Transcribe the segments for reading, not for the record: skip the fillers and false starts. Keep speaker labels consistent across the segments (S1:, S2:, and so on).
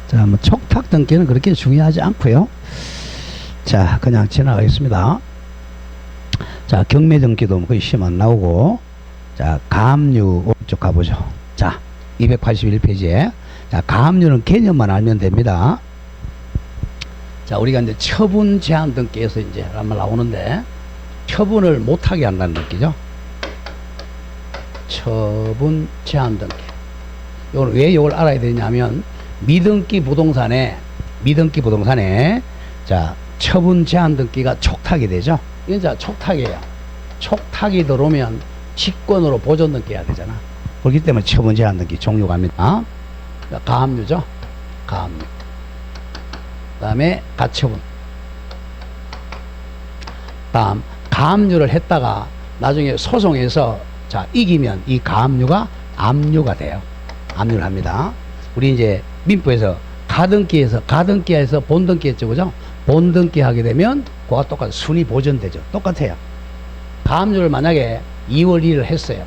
S1: 자, 뭐 촉탁 등기는 그렇게 중요하지 않고요. 자, 그냥 지나가겠습니다. 자, 경매 등기도 거의 시험 안 나오고, 자, 가압류 오른쪽 가보죠. 자, 281페이지에 자, 가압류는 개념만 알면 됩니다. 자, 우리가 이제 처분 제한 등기에서 이제 한번 나오는데, 처분을 못하게 한다는 등기죠. 처분 제한 등기. 이걸 왜 이걸 알아야 되냐면, 미등기 부동산에 자, 처분 제한 등기가 촉탁이 되죠. 이건 자, 촉탁이에요. 촉탁이 들어오면 직권으로 보존 등기 해야 되잖아. 그렇기 때문에 처분 제한 등기 종료 갑니다. 가압류죠. 가압류. 그 다음에 가처분. 다음, 가압류를 했다가 나중에 소송에서 자, 이기면 이 가압류가 압류가 돼요. 압류를 합니다. 우리 이제 민법에서 가등기에서 본등기 했죠. 그죠? 본등기 하게 되면 그와 똑같은 순위 보존되죠. 똑같아요. 가압류를 만약에 2월 1일 했어요.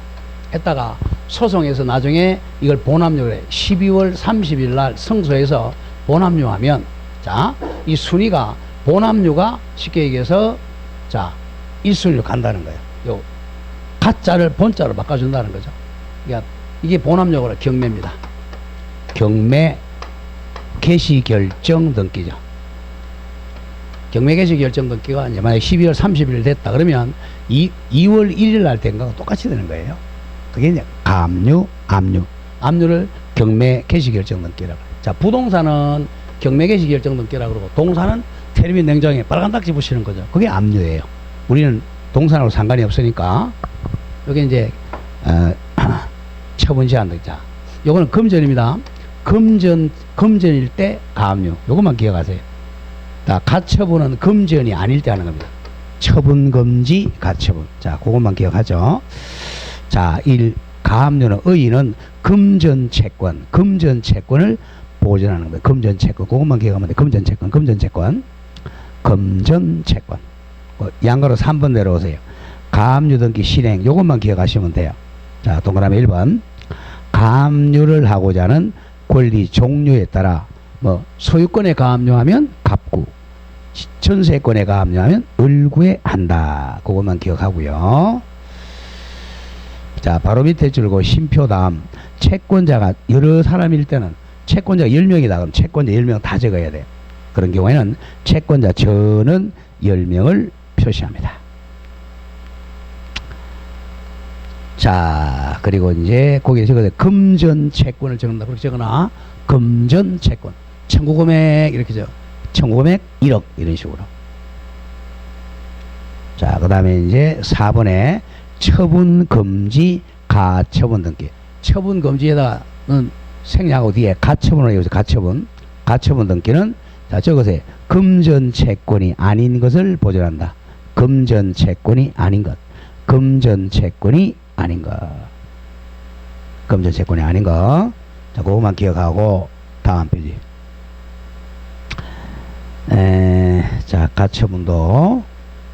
S1: 했다가 소송에서 나중에 이걸 본압류를 해. 12월 30일 날 성소에서 본압류하면 자, 이 순위가 본압류가 쉽게 얘기해서 자, 1순위로 간다는 거예요. 요 가짜를 본자로 바꿔준다는 거죠. 그러니까 이게 본압류로 경매입니다. 경매 개시 결정 등기죠. 경매 개시 결정 등기가 이제 만약에 12월 30일 됐다 그러면 2월 1일 날 된 거하고 똑같이 되는 거예요. 그게 이제 가압류, 압류. 압류를 경매 개시 결정 등기라고 해요. 자, 부동산은 경매 개시 결정 등기라고 그러고, 동산은 텔레비 냉장고에 빨간 딱지 붙이는 거죠. 그게 압류예요. 우리는 동산하고 상관이 없으니까. 여기 이제 처분 제한 등기. 자, 요거는 금전입니다. 금전일 때 가압류. 요것만 기억하세요. 자, 가처분은 금전이 아닐 때 하는 겁니다. 처분금지 가처분. 자, 그것만 기억하죠. 자, 가압류는 의의는 금전채권을 보존하는 겁니다. 금전채권. 그것만 기억하면 돼. 금전채권. 양가로 3번 내려오세요. 가압류 등기 실행. 요것만 기억하시면 돼요. 자, 동그라미 1번. 가압류를 하고자 하는 권리 종류에 따라 뭐 소유권에 가압류하면 갑구, 전세권에 가압류하면 을구에 한다. 그것만 기억하고요. 자, 바로 밑에 줄고 심표 다음 채권자가 여러 사람일 때는 채권자가 10명이다 그럼 채권자 10명 다 적어야 돼요. 그런 경우에는 채권자 저는 10명을 표시합니다. 자, 그리고 이제 거기에 적어서 금전 채권을 적는다. 그렇게 적어놔. 금전 채권. 청구 금액 이렇게 적어. 청구 금액 1억 이런 식으로. 자, 그 다음에 이제 4번에 처분 금지 가처분 등기. 처분 금지에다는 생략하고 뒤에 가처분을 여기서 가처분 등기는 자, 적으세요. 금전 채권이 아닌 것을 보존한다. 금전 채권이 아닌 것. 금전 채권이 아닌 것. 자, 그것만 기억하고 다음 페이지. 자, 가처분도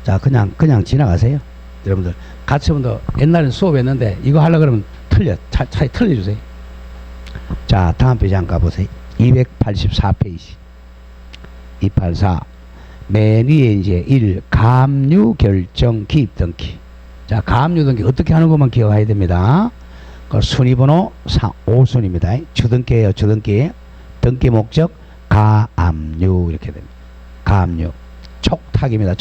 S1: 자, 그냥 지나가세요. 여러분들 가처분도 옛날에 수업했는데 이거 하려고 그러면 차라리 틀려주세요. 자, 다음 페이지 한번 가보세요. 284페이지. 284. 맨 위에 이제 1. 가압류 결정 기입 등기. 자, 가압류 등기 어떻게 하는 것만 기억해야 됩니다. 그 순위번호 5순입니다. 주등기예요. 주등기. 등기 목적 가압류 이렇게 됩니다. 가압류. 촉탁입니다.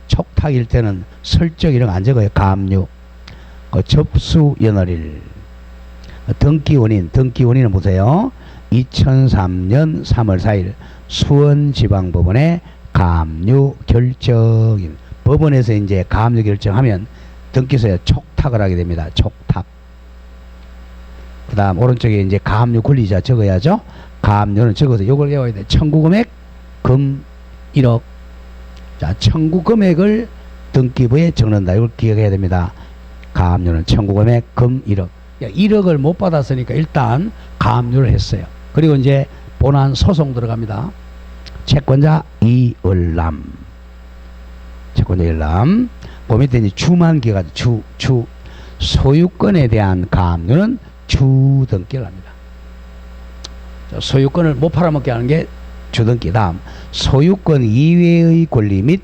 S1: 촉탁일 때는 설정 이런 거 안 적어요. 가압류. 그 접수 연월일. 등기 원인은 보세요. 2003년 3월 4일 수원지방법원의 가압류 결정. 법원에서 이제 가압류 결정하면 등기소에 촉탁을 하게 됩니다. 촉탁. 그 다음 오른쪽에 이제 가압류 권리자 적어야죠. 가압류는 적어서 요걸 외워야 돼. 청구금액 금 1억. 자, 청구금액을 등기부에 적는다. 이걸 기억해야 됩니다. 가압류는 청구금액 금 1억. 1억을 못 받았으니까 일단 가압류를 했어요. 그리고 이제 본안 소송 들어갑니다. 채권자 이을남. 그 밑에 이제 주만 기억하죠. 주. 소유권에 대한 가압류는 주등기를 합니다. 소유권을 못 팔아먹게 하는 게 주등기. 다음 소유권 이외의 권리 및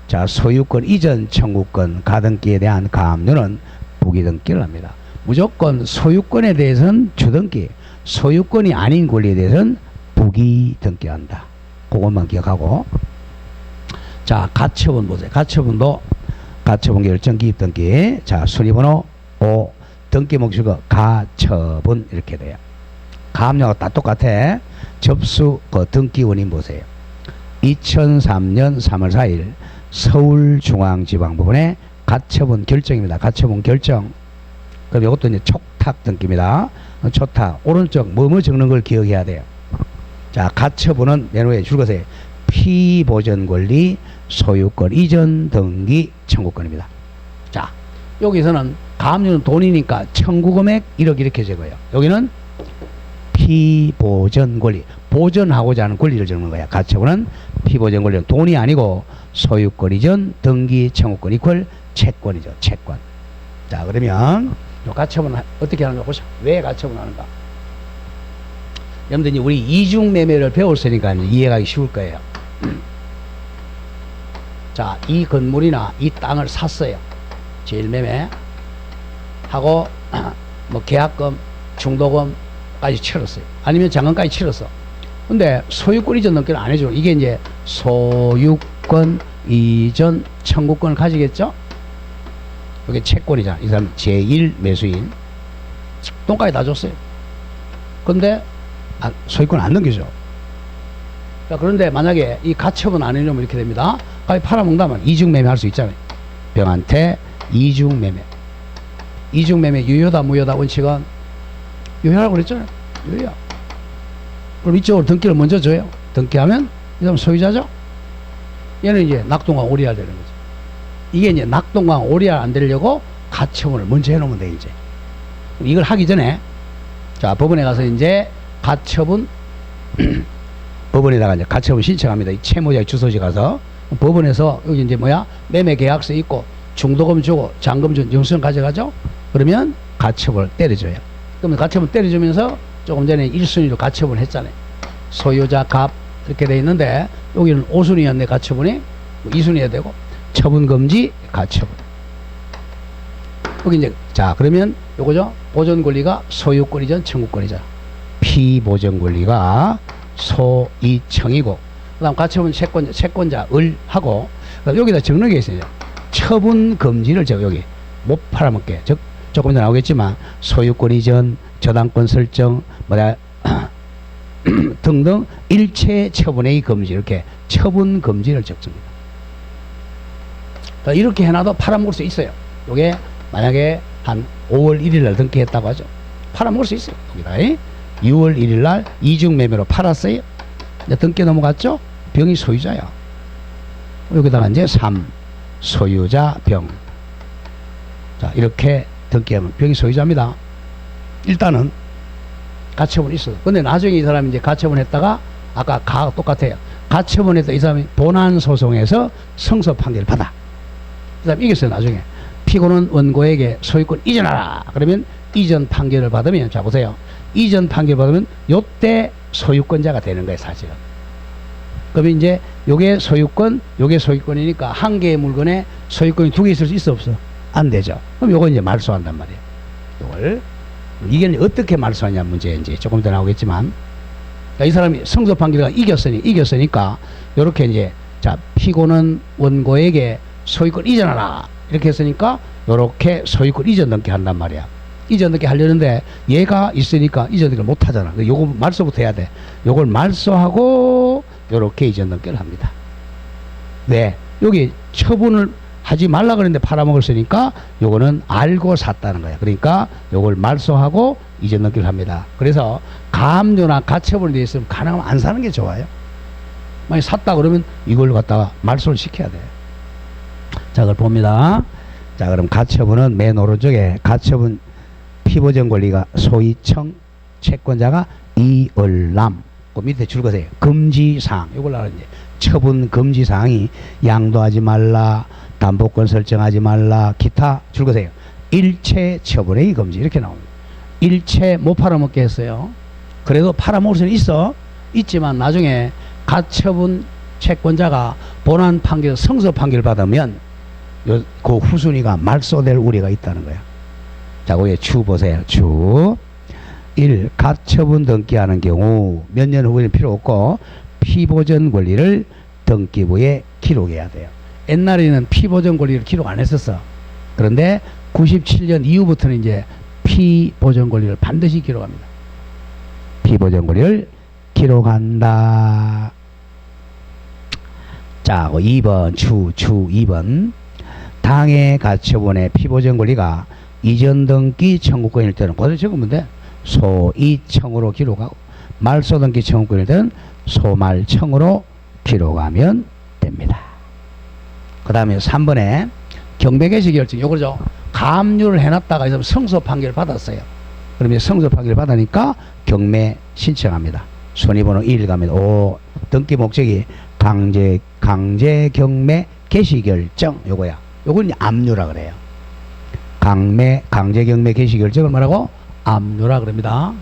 S1: 자 소유권 이전 청구권 가등기에 대한 가압류는 부기등기를 합니다. 무조건 소유권에 대해서는 주등기, 소유권이 아닌 권리에 대해서는 부기등기한다. 그것만 기억하고, 자 가처분 보세요. 가처분도 가처분 결정 기입등기. 자 순위번호 5 등기 목적어 가처분 이렇게 돼요. 가압류가 다 똑같아. 접수 그 등기 원인 보세요. 2003년 3월 4일 서울중앙지방법원의 가처분 결정입니다. 가처분 결정. 그럼 이것도 이제 촉탁 등기입니다. 촉탁 오른쪽 뭐뭐 적는 걸 기억해야 돼요. 자 가처분은 맨 위에 줄 것에 피보전 권리 소유권 이전 등기 청구권입니다. 자 여기서는 가압류는 돈이니까 청구 금액 1억 이렇게 적어요. 여기는 피보전 권리, 보전하고자 하는 권리를 적는 거야. 가처분은 피보전 권리는 돈이 아니고 소유권 이전 등기 청구권 이퀄 채권이죠. 채권. 자 그러면 가처분은 어떻게 하는가 보자. 왜 가처분하는가. 여러분들 우리 이중매매를 배웠으니까 이해하기 쉬울 거예요. 자 이 건물이나 이 땅을 샀어요. 제일매매 하고 뭐 계약금 중도금까지 치렀어요. 아니면 잔금까지 치렀어. 근데 소유권 이전 등기를 안 해줘. 이게 이제 소유권 이전 청구권을 가지겠죠. 이게 채권이잖아. 이 사람 제1 매수인 돈까지 다 줬어요. 근데 소유권 안 넘겨줘. 자, 그런데 만약에 이 가처분 안 해주면 이렇게 됩니다. 팔아먹는다면 이중매매 할 수 있잖아요. 병한테 이중매매. 이중매매 유효다 무효다 원칙은 유효라고 그랬잖아요. 유효야. 그럼 이쪽으로 등기를 먼저 줘요. 등기하면 이 사람 소유자죠. 얘는 이제 낙동강 오리알 되는 거죠. 이게 이제 낙동강 오리알 안 되려고 가처분을 먼저 해놓으면 돼. 이제 이걸 하기 전에 자 법원에 가서 이제 가처분 법원에다가 이제 가처분 신청합니다. 이 채무자의 주소지 가서 법원에서 여기 이제 뭐야 매매 계약서 있고 중도금 주고 잔금 준 영수증 가져가죠. 그러면 가처분을 때려줘요. 그러면 가처분 때려주면서 조금 전에 1순위로 가처분 했잖아요. 소유자 갑 이렇게 돼 있는데 여기는 5순위였네. 가처분이 2순위 해야 되고 처분금지 가처분. 여기 이제 자 그러면 요거죠. 보전권리가 소유권이전 청구권이잖아. 피보전권리가 소이청이고 그 다음 가처분 채권자 을 하고 여기다 적는 게 있어요. 처분금지를 적어. 여기 못 팔아먹게. 즉 조금 더 나오겠지만 소유권 이전 저당권 설정 뭐다 등등 일체 처분의 금지 이렇게 처분 금지를 적습니다. 이렇게 해놔도 팔아먹을 수 있어요. 이게 만약에 한 5월 1일 날 등기했다고 하죠. 팔아먹을 수 있어요. 여기다 6월 1일 날 이중매매로 팔았어요. 등기 넘어갔죠. 병이 소유자야. 여기다가 이제 3 소유자 병. 자 이렇게 등기하면 병이 소유자입니다. 일단은 가처분이 있어요. 근데 나중에 이 사람이 이제 가처분했다가 아까 가가 똑같아요. 가처분했다 이 사람이 본안 소송에서 승소 판결을 받아. 이 사람이 이겼어요. 나중에 피고는 원고에게 소유권 이전하라. 그러면 이전 판결을 받으면 자 보세요. 이전 판결 받으면 요때 소유권자가 되는 거예요. 사실은. 그러면 이제 요게 소유권 요게 소유권이니까 한 개의 물건에 소유권이 두 개 있을 수 있어 없어? 안 되죠. 그럼 요거 이제 말소한단 말이에요. 요걸 이게 어떻게 말소하냐 문제 이제 조금 더 나오겠지만 이 사람이 승소 판결가 이겼으니까 요렇게 이제 자 피고는 원고에게 소유권 이전하라 이렇게 했으니까 요렇게 소유권 이전 등기 한단 말이야. 이전 등기 하려는데 얘가 있으니까 이전 등기를 못 하잖아. 요거 말소부터 해야 돼. 요걸 말소하고 요렇게 이전 등기를 합니다. 왜? 여기 처분을 하지 말라 그랬는데 팔아먹었으니까 요거는 알고 샀다는 거야. 그러니까 요걸 말소하고 이전 등기를 합니다. 그래서 가압류나 가처분이 되어 있으면 가능하면 안 사는 게 좋아요. 만약 샀다 그러면 이걸 갖다가 말소를 시켜야 돼. 자, 그걸 봅니다. 자, 그럼 가처분은 맨 오른쪽에 가처분 피보전 권리가 소이청 채권자가 이을남. 그 밑에 줄 것이에요. 금지사항. 이걸 알아 이제 처분 금지사항이 양도하지 말라, 담보권 설정하지 말라, 기타 줄 것이에요. 일체 처분의 금지 이렇게 나옵니다. 일체 못 팔아먹게 했어요. 그래도 팔아먹을 수는 있지만 나중에 가처분 채권자가 본안 판결, 성서 판결 받으면 그 후순위가 말소될 우려가 있다는 거야. 자, 거기에 추 보세요. 추. 1. 가처분 등기하는 경우 몇 년 후에는 필요 없고 피보전 권리를 등기부에 기록해야 돼요. 옛날에는 피보전 권리를 기록 안 했었어. 그런데 97년 이후부터는 이제 피보전 권리를 반드시 기록합니다. 피보전 권리를 기록한다. 자, 2번 추 2번. 당해 가처분의 피보전 권리가 이전 등기 청구권일 때는 그대로 적으면 돼. 소이청으로 기록하고 말소 등기 청구권일 때는 소말청으로 기록하면 됩니다. 그 다음에 3번에 경매개시 결정, 요거죠. 가압류를 해놨다가 있으면 성소 판결 받았어요. 그러면 성소 판결 받으니까 경매 신청합니다. 순위번호 1 가면 5. 등기 목적이 강제 경매 개시 결정, 요거야. 요건 압류라 그래요. 강제 경매 개시 결정을 뭐라고? 압류라 그럽니다.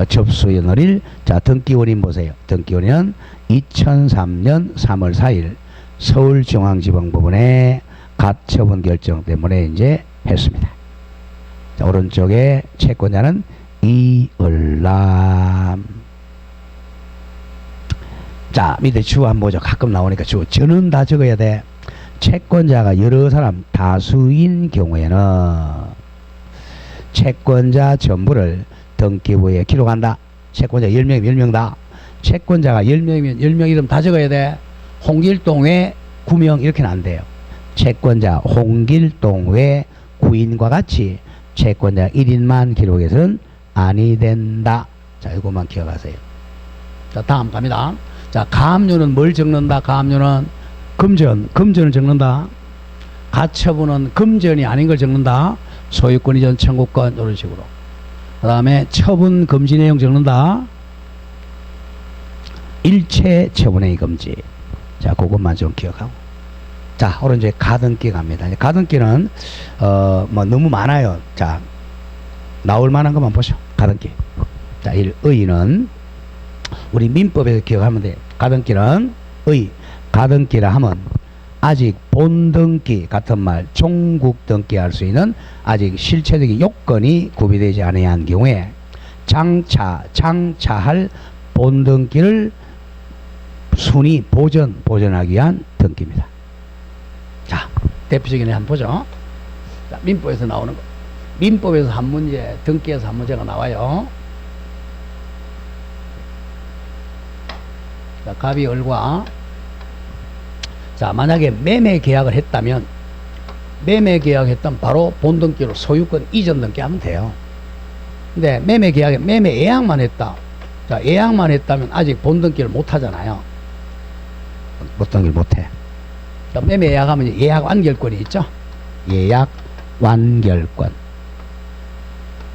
S1: 접수연월일. 자, 등기원인 보세요. 등기원인은 2003년 3월 4일 서울중앙지방법원에 가처분 결정 때문에 이제 했습니다. 자, 오른쪽에 채권자는 이을람. 자, 밑에 주 한번 보죠. 가끔 나오니까 저는 다 적어야 돼. 채권자가 여러 사람 다수인 경우에는 채권자 전부를 등기부에 기록한다. 채권자 10명이면 10명 다. 채권자가 10명이면 10명 이름 다 적어야 돼. 홍길동 외 9명 이렇게는 안 돼요. 채권자 홍길동 외 9인과 같이 채권자 1인만 기록해서는 아니 된다. 자, 이것만 기억하세요. 자, 다음 갑니다. 자, 가압류는 뭘 적는다? 가압류는 금전을 적는다. 가처분은 금전이 아닌 걸 적는다. 소유권 이전 청구권 이런 식으로. 그 다음에 처분 금지 내용 적는다. 일체 처분행위 금지. 자, 그것만 좀 기억하고. 자, 오른쪽에 가등기 갑니다. 가등기는 뭐 너무 많아요. 자, 나올 만한 것만 보죠. 가등기. 자, 1. 의는 우리 민법에서 기억하면 돼요. 가등기는 가등기라 하면 아직 본등기 같은 말 종국 등기할 수 있는 아직 실체적인 요건이 구비되지 않아야 한 경우에 장차할 본등기를 순위 보존하기 위한 등기입니다. 자, 대표적인 애 한번 보죠. 자, 민법에서 나오는 거. 민법에서 한 문제, 등기에서 한 문제가 나와요. 자, 갑이 을과. 자, 만약에 매매 계약을 했다면 바로 본등기로 소유권 이전 등기하면 돼요. 근데 매매 계약에 매매 예약만 했다. 자, 예약만 했다면 아직 본등기를 못 하잖아요. 본등기를 못 해. 자, 매매 예약하면 예약 완결권이 있죠. 예약 완결권.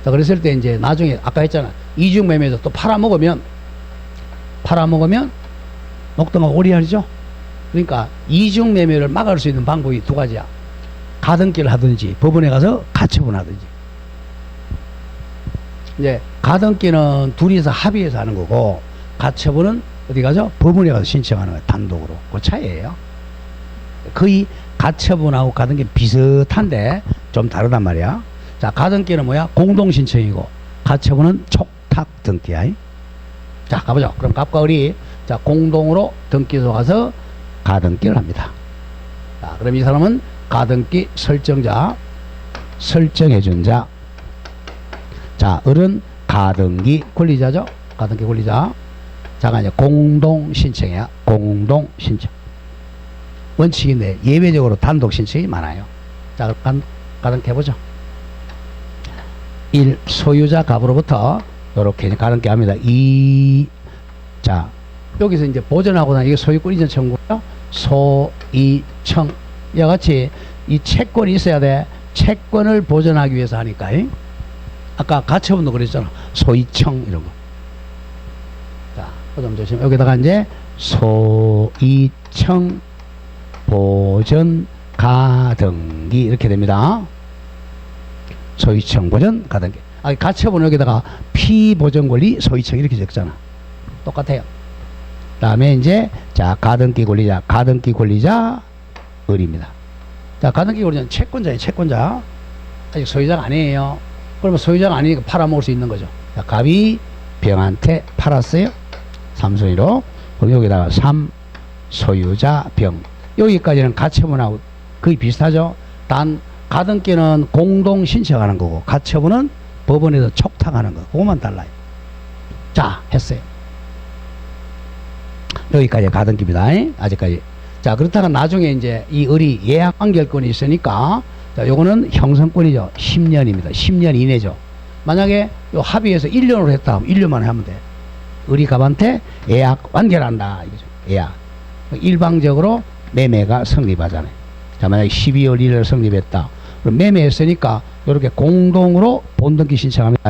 S1: 자, 그랬을 때 이제 나중에 아까 했잖아. 이중 매매에서 또 팔아먹으면 녹등하고 오리알이죠. 그러니까 이중 매매를 막을 수 있는 방법이 두 가지야. 가등기를 하든지 법원에 가서 가처분 하든지. 이제 가등기는 둘이서 합의해서 하는 거고 가처분은 어디 가죠? 법원에 가서 신청하는 거예요. 단독으로. 그 차이예요. 거의 가처분하고 가등기 비슷한데 좀 다르단 말이야. 자, 가등기는 뭐야? 공동 신청이고 가처분은 촉탁 등기야. 자, 가보죠. 그럼 갑과 을이 자, 공동으로 등기소 가서 가등기를 합니다. 자, 그럼 이 사람은 가등기 설정자, 설정해준 자. 자, 을은 가등기 권리자죠. 가등기 권리자. 자가 이제 공동 신청이야. 공동 신청. 원칙인데 예외적으로 단독 신청이 많아요. 자, 가등기 해보죠. 1. 소유자 갑으로부터 이렇게 가등기 합니다. 2. 자, 여기서 이제 보전하고 난 이게 소유권 이전 청구요. 소이청. 이와 같이 이 채권이 있어야 돼. 채권을 보전하기 위해서 하니까. 아까 가처분도 그랬잖아. 소이청 이런 거. 자, 좀 조심. 여기다가 이제 소이청 보전 가등기 이렇게 됩니다. 소이청 보전 가등기. 아, 가처분 여기다가 피보전 권리 소유청 이렇게 적잖아. 똑같아요. 다음에 이제 자 가등기 권리자, 가등기 권리자 을입니다. 자 가등기 권리자는 채권자예요. 채권자. 아직 소유자가 아니에요. 그러면 소유자가 아니니까 팔아먹을 수 있는 거죠. 자, 갑이 병한테 팔았어요. 3순위로. 그럼 여기다가 3 소유자 병. 여기까지는 가처분하고 거의 비슷하죠. 단 가등기는 공동 신청하는 거고 가처분은 법원에서 촉탁하는 거. 그것만 달라요. 자, 했어요. 여기까지 가등기입니다. 아직까지. 자, 그렇다가 나중에 이제 이 을이 예약 완결권이 있으니까 자, 요거는 형성권이죠. 10년입니다. 10년 이내죠. 만약에 요 합의해서 1년으로 했다 하면 1년만에 하면 돼. 을이 갑한테 예약 완결한다 이거죠. 예약. 일방적으로 매매가 성립하잖아요. 자, 만약에 12월 1일 성립했다. 그럼 매매했으니까 이렇게 공동으로 본등기 신청합니다.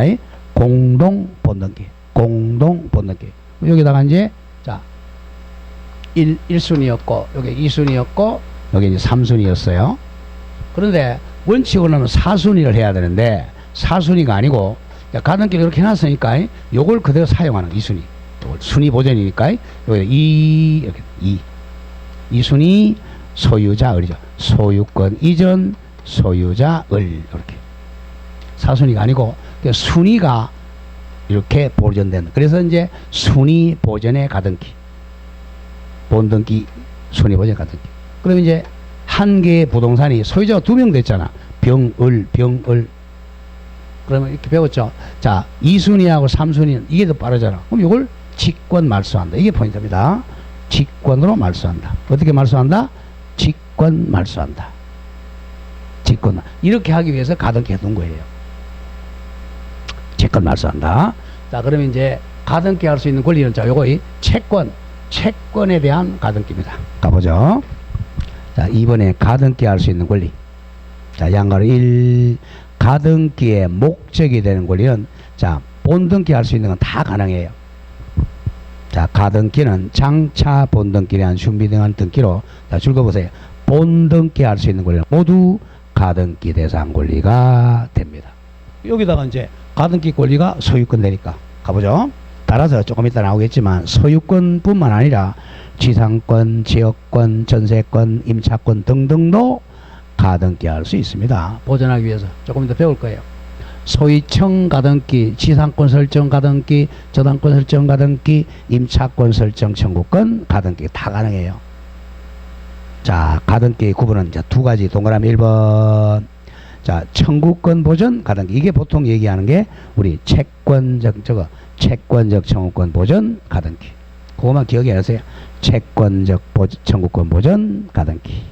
S1: 공동 본등기. 공동 본등기. 여기다가 이제 자 1순위였고 여기 2순위였고 여기 이제 3순위였어요. 그런데 원칙으로는 4순위를 해야 되는데 4순위가 아니고 가등기를 이렇게 해놨으니까 요걸 그대로 사용하는 2순위. 순위 보전이니까 여기 2순위 소유자 을이죠. 소유권 이전 소유자 을 이렇게 4순위가 아니고 순위가 이렇게 보전된다. 그래서 이제 순위 보전의 가등기, 본등기 순위 보전 가등기. 그러면 이제 한 개의 부동산이 소유자가 2명 됐잖아. 병을. 그러면 이렇게 배웠죠. 자, 2순위하고 3순위는 이게 더 빠르잖아. 그럼 이걸 직권 말소한다. 이게 포인트입니다. 직권으로 말소한다. 어떻게 말소한다? 직권 말소한다. 직권. 이렇게 하기 위해서 가등기 해둔 거예요. 직권 말소한다. 자, 그러면 이제 가등기 할 수 있는 권리는 자, 요거 채권에 대한 가등기입니다. 가보죠. 자, 이번에 가등기 할 수 있는 권리. 자, 양가로 1. 가등기의 목적이 되는 권리는 자, 본등기 할 수 있는 건 다 가능해요. 자, 가등기는 장차 본등기에 대한 준비 등한 등기로 자, 읽어보세요. 본등기 할 수 있는 권리는 모두 가등기 대상 권리가 됩니다. 여기다가 이제 가등기 권리가 소유권 되니까 가보죠. 따라서 조금 이따 나오겠지만 소유권뿐만 아니라 지상권, 지역권, 전세권, 임차권 등등도 가등기 할 수 있습니다. 보존하기 위해서 조금 더 배울 거예요. 소유청 가등기, 지상권 설정 가등기, 저당권 설정 가등기, 임차권 설정 청구권 가등기 다 가능해요. 자, 가등기 구분은 이제 두 가지. 동그라미 1번. 자, 청구권 보전 가등기. 이게 보통 얘기하는 게 우리 채권적 청구권 보전 가등기. 그거만 기억해 하세요. 채권적 청구권 보전 가등기.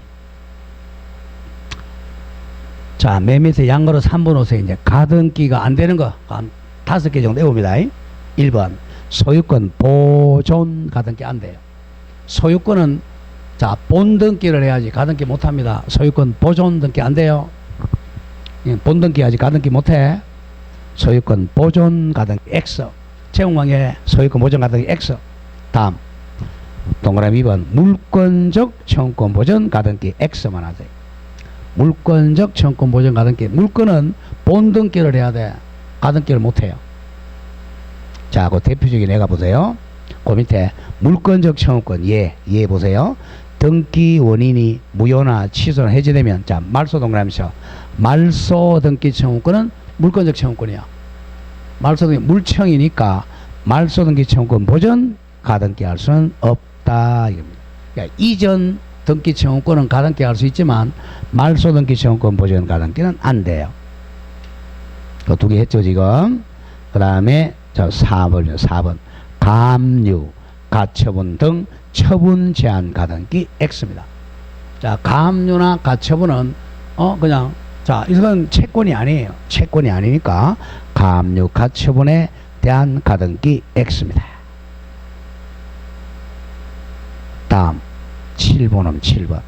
S1: 자, 맨 밑에 양거로 3번 오세요. 이제 가등기가 안 되는 거 한 5개 정도 해봅니다. 1번 소유권 보존 가등기 안 돼요. 소유권은 자, 본등기를 해야지 가등기 못합니다. 소유권 보존 등기 안 돼요. 본등기 해야지 가등기 못해. 소유권 보존 가등기 X. 채용망에 소유권 보존 가등기 X. 다음 동그라미 2번 물권적 청구권 보전 가등기 X만 하세요. 물권적 청구권 보전 가등기. 물권은 본등기를 해야 돼. 가등기를 못해요. 자, 그 대표적인 애가 보세요. 그 밑에 물권적 청구권 예 보세요. 등기 원인이 무효나 취소나 해지되면 자, 말소 동그라미 쳐. 말소 등기 청구권은 물권적 청구권이야. 말소 등기 물청이니까 말소 등기 청구권 보전 가등기 할 수는 없다 이겁니다. 그러니까 이전 등기 청구권은 가등기 할 수 있지만 말소 등기 청구권 보전 가등기는 안 돼요. 그 두 개 했죠 지금. 그 다음에 저 4번 가압류, 가처분 등 처분 제한 가등기 X입니다. 자, 가압류나 가처분은 그냥 자, 이건 채권이 아니에요. 채권이 아니니까 가압류, 가처분에 대한 가등기 X입니다. 다음 7번은 7번.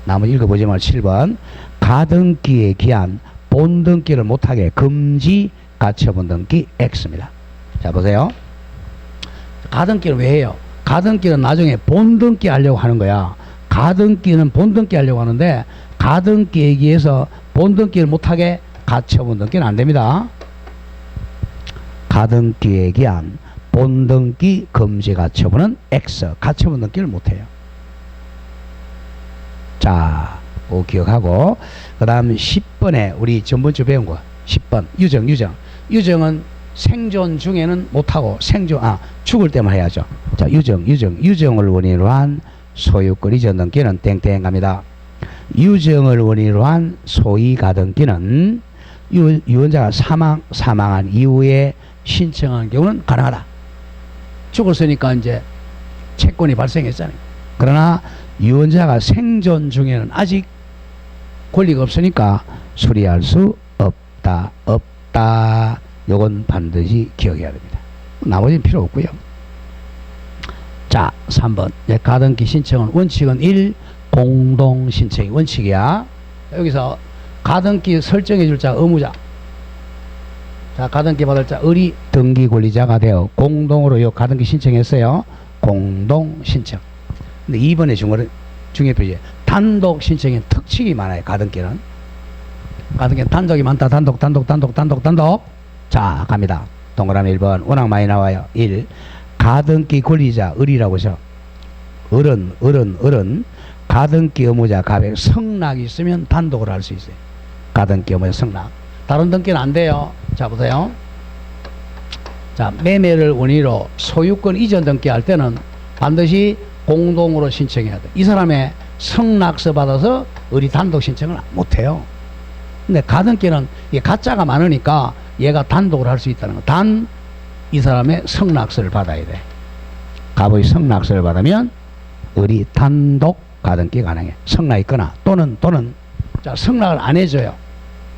S1: 나머지 읽어보지 말고 7번. 가등기에 기한 본등기를 못하게 금지 가처분 등기 X입니다. 자, 보세요. 가등기를 왜 해요? 가등기는 나중에 본등기 하려고 하는 거야. 가등기는 본등기 하려고 하는데 가등기에 의해서 본등기를 못하게 가처분 등기는 안 됩니다. 가등기에 기한 본등기 금지 가처분은 X. 가처분 등기를 못해요. 자, 그거 기억하고, 그 다음 10번에 우리 전번주 배운 거 10번 유정은 생존 중에는 못하고 죽을 때만 해야죠. 자, 유정을 원인으로 한 소유권 이전 등기는 땡땡 갑니다. 유정을 원인으로 한 소위 가등기는 유언자가 사망한 이후에 신청한 경우는 가능하다. 죽었으니까 이제 채권이 발생했잖아요. 그러나 유언자가 생존 중에는 아직 권리가 없으니까 수리할 수 없다. 요건 반드시 기억해야 됩니다. 나머지는 필요 없고요. 자, 3번. 가등기 신청은 원칙은 1. 공동신청이 원칙이야. 여기서 가등기 설정해 줄 자 의무자. 자, 가등기 받을 자 의리 등기 권리자가 되어 공동으로 요 가등기 신청했어요. 공동신청. 근데 2번에 중요 표시 단독 신청에 특징이 많아요. 가등기는 단독이 많다. 단독. 자, 갑니다. 동그라미 1번 워낙 많이 나와요. 1. 가등기 권리자 의리라고 하죠. 어른 가등기 의무자 갑에 성락이 있으면 단독으로 할 수 있어요. 가등기 의무자 성락. 다른 등기는 안 돼요. 자, 보세요. 자, 매매를 원인으로 소유권 이전 등기 할 때는 반드시 공동으로 신청해야 돼. 이 사람의 성락서 받아서 의리 단독 신청을 못 해요. 근데 가등기는 이게 가짜가 많으니까 얘가 단독으로 할 수 있다는 거. 단 이 사람의 성락서를 받아야 돼. 갑의 성락서를 받으면 의리 단독 가등기 가능해. 성락 있거나 또는 자, 성락을 안 해줘요.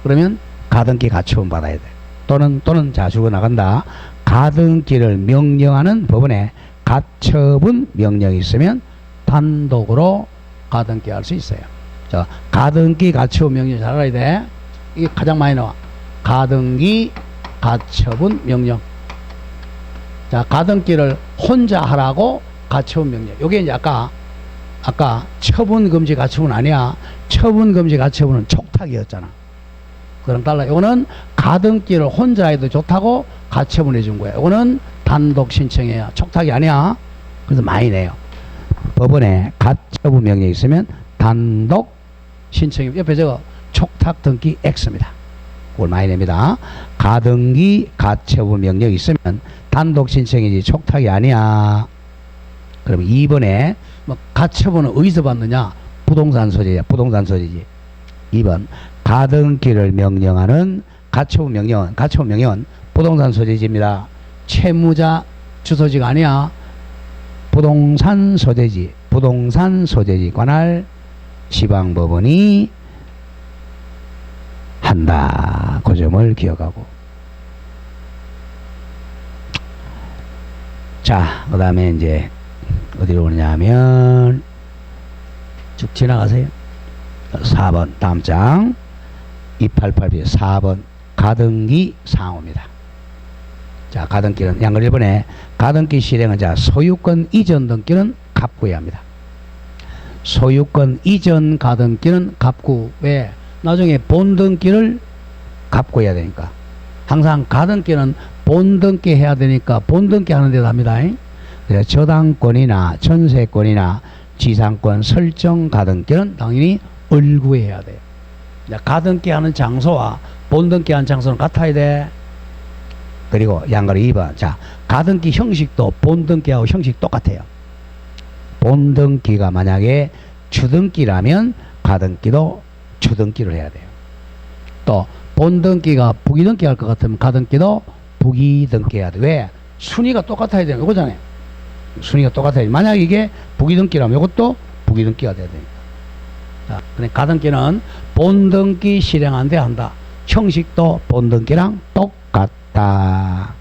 S1: 그러면 가등기 가처분 받아야 돼. 또는 자, 죽어나간다. 가등기를 명령하는 법원에 가처분 명령이 있으면 단독으로 가등기 할 수 있어요. 자, 가등기 가처분 명령 잘 알아야 돼. 이게 가장 많이 나와. 가등기 가처분 명령. 자, 가등기를 혼자 하라고 가처분 명령. 요게 이제 아까 처분 금지 가처분 아니야. 처분 금지 가처분은 촉탁이었잖아. 그럼 달라. 요거는 가등기를 혼자 해도 좋다고 가처분해 준 거야. 요거는 단독 신청해야 촉탁이 아니야. 그래서 많이 내요. 법원에 가처분 명령이 있으면 단독 신청이 옆에 저거 촉탁 등기 X입니다. 그걸 많이 냅니다. 가등기 가처분 명령이 있으면 단독 신청이지 촉탁이 아니야. 그럼 2번에 뭐 가처분은 어디서 받느냐? 부동산 소재야. 부동산 소재지. 2번 가등기를 명령하는 가처분 명령은 부동산 소재지입니다. 채무자 주소지가 아니야. 부동산 소재지 관할 지방법원이 한다. 그 점을 기억하고. 자, 그 다음에 이제 어디로 오느냐면 쭉 지나가세요. 4번 다음 장 288B 4번 가등기 상호입니다. 자, 가등기는 양글 1번에 가등기 실행은 자 소유권 이전 등기는 갑구해야 합니다. 소유권 이전 가등기는 갑구. 왜? 나중에 본등기를 갑구해야 되니까. 항상 가등기는 본등기 해야 되니까 본등기 하는 데도 합니다. 그래서 저당권이나 전세권이나 지상권 설정 가등기는 당연히 을구해야 돼요. 가등기 하는 장소와 본등기 하는 장소는 같아야 돼. 그리고 양가리 2번. 자, 가등기 형식도 본등기하고 형식 똑같아요. 본등기가 만약에 주등기라면 가등기도 주등기를 해야 돼요. 또 본등기가 부기등기 할 것 같으면 가등기도 부기등기 해야 돼. 왜? 순위가 똑같아야 되는 거잖아요. 순위가 똑같아야 돼. 만약 이게 부기등기라면 이것도 부기등기가 돼야 됩니다. 자, 그러니까 가등기는 본등기 실행한 데 한다. 형식도 본등기랑 똑같다.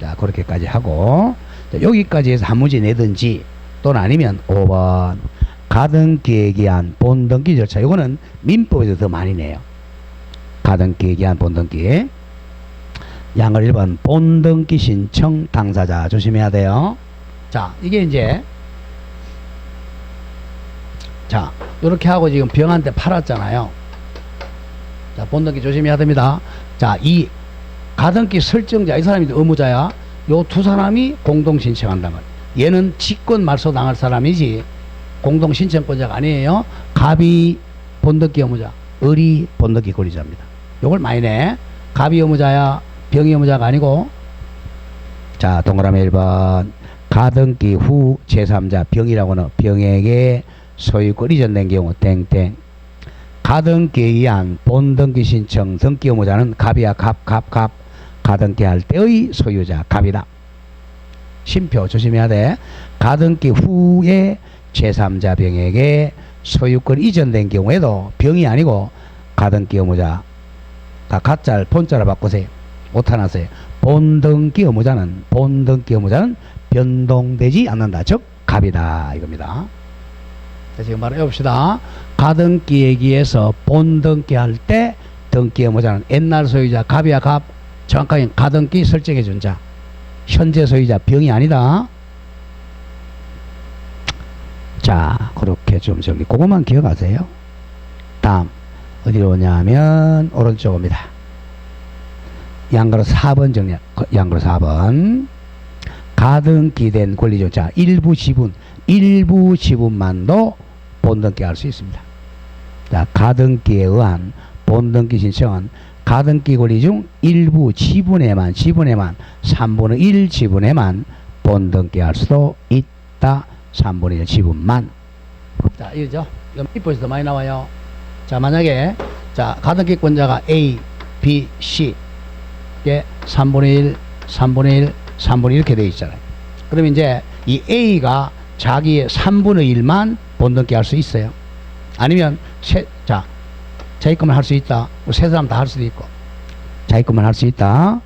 S1: 자, 그렇게까지 하고 자, 여기까지 해서 한 문제 내든지 또는 아니면 5번 가등기에 기한 본등기 절차. 이거는 민법에서 더 많이 내요. 가등기에 기한 본등기. 양을 1번 본등기 신청 당사자 조심해야 돼요. 자, 이게 이제 자, 이렇게 하고 지금 병한테 팔았잖아요. 자, 본등기 조심해야 됩니다. 자, 이 가등기 설정자 이 사람이 의무자야. 요 두 사람이 공동 신청한단 말이야. 얘는 직권 말소 당할 사람이지 공동 신청권자가 아니에요. 갑이 본등기 의무자, 을이 본등기 권리자입니다. 요걸 많이 내. 갑이 의무자야, 병이 의무자가 아니고. 자, 동그라미 1번. 가등기 후 제3자 병이라고는 병에게 소유권 이전된 경우 땡땡. 가등기에 의한 본등기 신청 등기 의무자는 갑이야. 갑. 가등기 할 때의 소유자 갑이다. 심표 조심해야 돼. 가등기 후에 제3자 병에게 소유권 이전된 경우에도 병이 아니고 가등기 의무자 다 가짜를 본자로 바꾸세요. 오타나세요. 본등기 의무자는 변동되지 않는다. 즉 갑이다 이겁니다. 자, 지금 바로 해봅시다. 가등기에 의해서 본등기 할 때 등기 의무자는 옛날 소유자 갑이야. 갑. 정확하게 가등기 설정해 준 자. 현재 소유자 병이 아니다. 자, 그렇게 좀 정리. 그것만 기억하세요. 다음 어디로 오냐면 오른쪽 옵니다. 양가로 4번 정리. 양가로 4번. 가등기된 권리조차 일부 지분만도 본등기 할 수 있습니다. 자, 가등기에 의한 본등기 신청은 가등기 권리 중 일부 지분에만 3분의 1 지분에만 본등기 할 수도 있다. 3분의 1 지분만. 자, 이거죠. 이건 입법에서도 많이 나와요. 자, 만약에 자 가등기권자가 A, B, C 게 3분의 1 이렇게 되어 있잖아요. 그러면 이제 이 A가 자기의 3분의 1만 본등기 할 수 있어요. 아니면 자기 것만 할 수 있다. 세 사람 다 할 수도 있고 자기 것만 할 수 있다.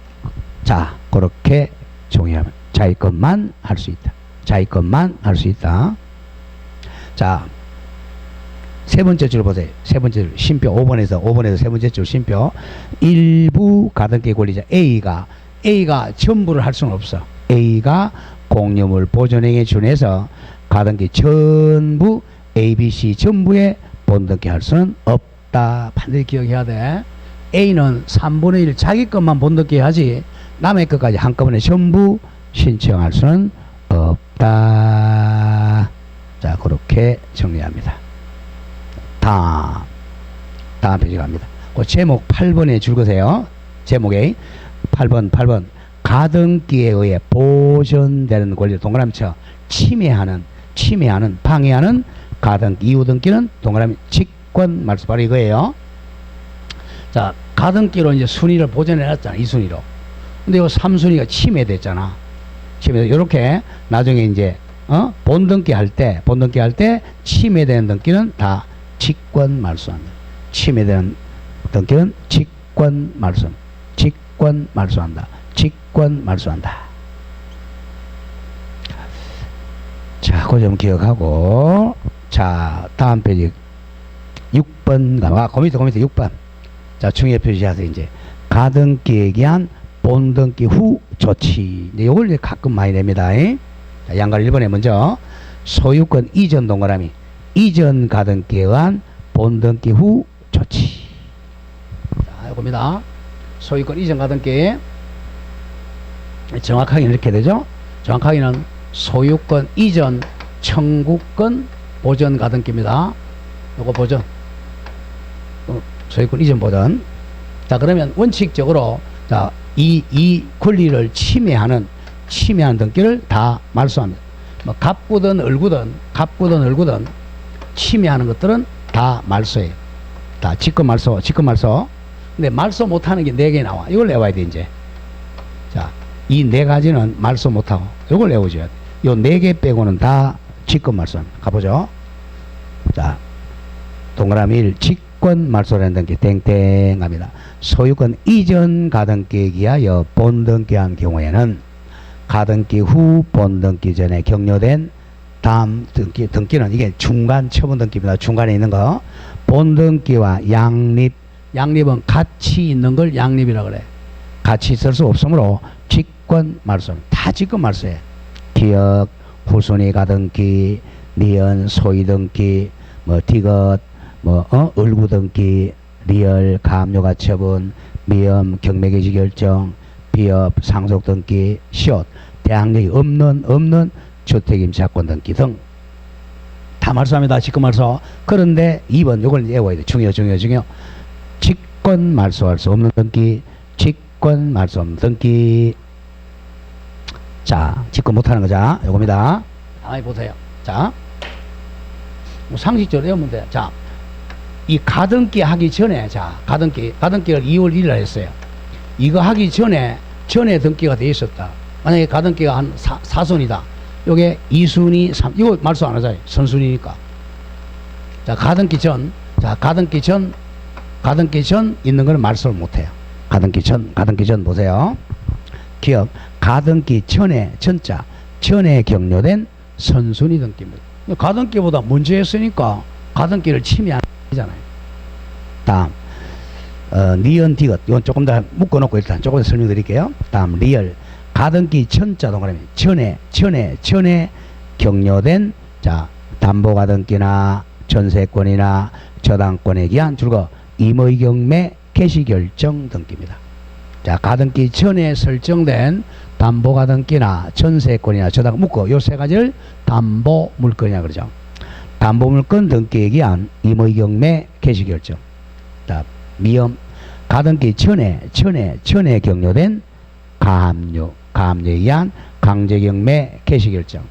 S1: 자, 그렇게 정의하면 자기 것만 할 수 있다. 자기 것만 할 수 있다. 자, 세 번째 줄 보세요. 세 번째 줄 심표 5번에서 세 번째 줄 심표. 일부 가등기 권리자 A가 전부를 할 수는 없어. A가 공유물 보존행위에 준해서 가등기 전부 A, B, C 전부에 본등기 할 수는 없다. 반드시 기억해야 돼. A는 3분의 1 자기 것만 본등기 하지 남의 것까지 한꺼번에 전부 신청할 수는 없다. 자, 그렇게 정리합니다. 다음 페이지 갑니다. 그 제목 8번에 줄거세요. 제목에 8번 가등기에 의해 보존되는 권리를 동그라미 쳐 침해하는 방해하는 가등기 이후등기는 동그라미 직권 말소. 바로 이거예요. 자, 가등기로 이제 순위를 보존해 놨잖아. 2순위로. 근데 이 3순위가 침해됐잖아. 이렇게 나중에 이제 본등기 할 때 침해되는 등기는 다 직권 말소한다. 침해되는 등기는 직권 말소한다. 자, 그 점 기억하고. 자, 다음 페이지 6번 그 밑에 6번. 자, 중요 표시하세요. 이제 가등기에 의한 본등기 후 조치. 이걸 이제 가끔 많이 냅니다. 자, 양갈 1번에 먼저 소유권 이전 동그라미 이전 가등기에 의한 본등기 후 조치. 자, 이겁니다. 소유권 이전 가등기. 정확하게는 이렇게 되죠. 정확하게는 소유권 이전 청구권 보전 가등기입니다. 요거 보전. 소유권 이전 보전. 자, 그러면 원칙적으로 자, 이 권리를 침해하는 등기를 다 말소합니다. 뭐 갑구든 을구든 침해하는 것들은 다 말소예요. 다 직권 말소. 근데 말소 못하는 게 4개 나와. 이걸 내와야 돼 이제. 자, 이 4가지는 말소 못하고 이걸 내오줘야 돼. 요 4개 빼고는 다 직권 말소합니다. 가보죠. 자, 동그라미 1 직권 말소라는 등기 땡땡 합니다. 소유권 이전 가등기에 기하여 본등기한 경우에는 가등기 후 본등기 전에 격려된 다음 등기는 이게 중간 처분 등기입니다. 중간에 있는 거. 본등기와 양립은 가치 있는 걸 양립이라고 그래. 같이 있을 수 없으므로 직권 말소. 다 직권 말소해. 기억, 후순위 가등기, 미연, 소위 등기, 디귿, 을구 등기, 리얼, 가압류가 처분, 미염, 경매개시 결정, 비업, 상속등기, 시옷, 대항력이 없는 주택임차권 등기 등 다 말소합니다. 직권 말소. 그런데 2번 요걸 외워야 돼. 중요. 직권 말소할 수 없는 등기, 직권 말소 없는 등기. 자, 직권 못하는 거자. 요겁니다. 가만히 보세요. 자, 뭐 상식적으로 외우면 돼. 자, 이 가등기 하기 전에, 자, 가등기를 2월 1일 날 했어요. 이거 하기 전에 등기가 돼 있었다. 만약에 가등기가 한 4순이다. 요게 2순위, 3, 이거 말소 안 하잖아요. 선순위니까. 자, 가등기 전 있는 거는 말소를 못 해요. 가등기 전 보세요. 기업, 가등기 전에 격려된 선순위 등기입니다. 가등기보다 먼저 했으니까 가등기를 침해 안 되잖아요. 다음, 니은 디귿. 이건 조금 더 묶어놓고 일단 조금 더 설명드릴게요. 다음, 리얼. 가등기 전자 동그라미. 전에 격려된, 자, 담보가등기나 전세권이나 저당권에 기한 줄거 임의경매 개시결정 등기입니다. 자, 가등기 전에 설정된 담보가등기나 전세권이나 저당 묶어 요 세 가지를 담보물건이라 그러죠. 담보물건 등기에 기한 임의경매 개시결정. 자, 미음. 가등기 전에 격려된 가압류에 의한 강제경매 개시결정.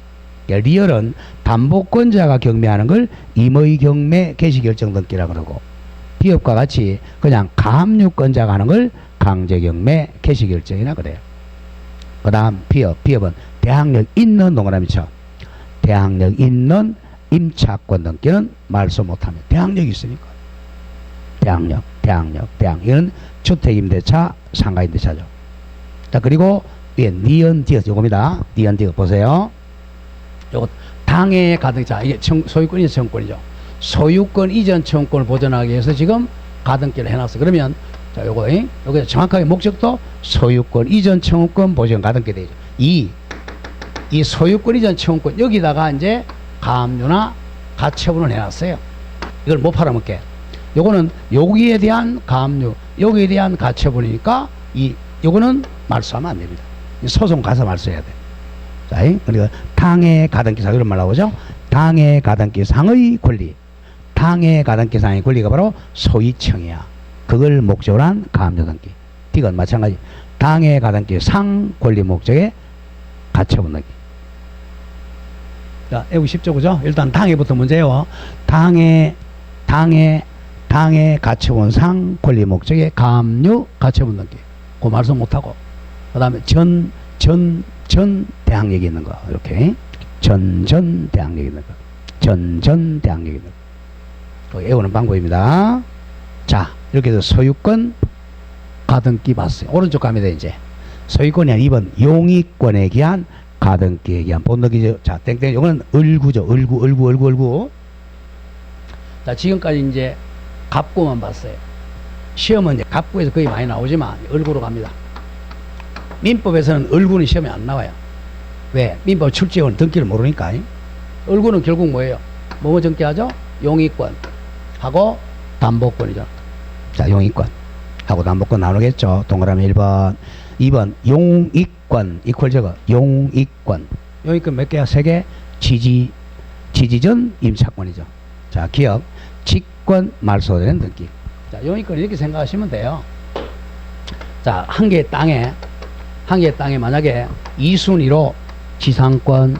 S1: 리얼은 담보권자가 경매하는 걸 임의경매 개시결정 등기라고 그러고, 비업과 같이 그냥 가압류권자가 하는 걸 강제경매 개시결정이라 그래요. 그 다음 비업은 대항력 있는 동그라미죠. 대항력 있는 임차권 등기는 말소 못합니다. 대항력이 있으니까. 대항력. 이건 주택임대차, 상가임대차죠. 자, 그리고 위에 니은 디귿 요겁니다. 니은 디귿 보세요. 요거 당해 가등기. 자, 이게 소유권 이전 청구권이죠. 소유권 이전 청구권을 보존하기 위해서 지금 가등기를 해놨어. 그러면 자, 요거 정확하게 목적도 소유권 이전 청구권 보존 가등기 되죠. 이 소유권 이전 청구권 여기다가 이제 가압류나 가처분을 해놨어요. 이걸 못 팔아먹게. 요거는 여기에 대한 가압류, 여기에 대한 가처분이니까 요거는 말소하면 안 됩니다. 소송 가서 말소해야 돼. 자, 그러니까 당해 가등기상 이런 말 나오죠. 당해 가등기상의 권리. 당해 가등기상의 권리가 바로 소유청이야. 그걸 목적으로 한 가압류 등기. 이건 마찬가지. 당해 가등기상 권리 목적의 가처분 등기. 자, 외우기 쉽죠, 그죠? 일단 당해부터 문제요. 당해 가처분상 권리 목적의 가압류 가처분 등기. 그 말소 못하고. 그 다음에 전 대항력이 있는 거. 이렇게. 전 대항력이 있는 거. 전 대항력이 있는 거. 그 외우는 방법입니다. 자, 이렇게 해서 소유권 가등기 봤어요. 오른쪽 가면 돼, 이제. 소유권이 아니라 2번 용의권에 기한 가등기에 기한 본등기죠. 자, 땡땡. 이거는 을구죠. 을구. 자, 지금까지 이제 갑구만 봤어요. 시험은 이제 갑구에서 거의 많이 나오지만 을구로 갑니다. 민법에서는 을구는 시험에 안 나와요. 왜? 민법 출제원 등기를 모르니까. 을구는 결국 뭐예요? 뭐 등기하죠? 용의권 하고 담보권이죠. 자, 용의권 하고 담보권 나오겠죠. 동그라미 1번. 2번 용의권 이퀄 저거 용의권 몇 개야? 3개. 지지전 임차권이죠. 자, 기업 직권 말소되는 등기. 자, 용의권 이렇게 생각하시면 돼요. 자, 한 개의 땅에 만약에 2순위로 지상권,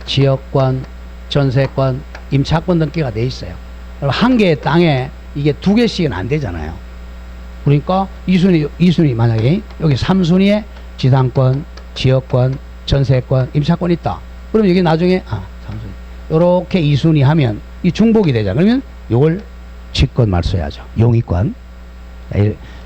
S1: 지역권, 전세권, 임차권 등기가 돼 있어요. 그럼 한 개의 땅에 이게 2개씩은 안 되잖아요. 그러니까 2순위 만약에 여기 3순위에 지상권, 지역권, 전세권, 임차권 있다. 그럼 여기 나중에 3순위 요렇게 2순위 하면 이 중복이 되잖아. 그러면 요걸 직권 말소해야죠. 용의권.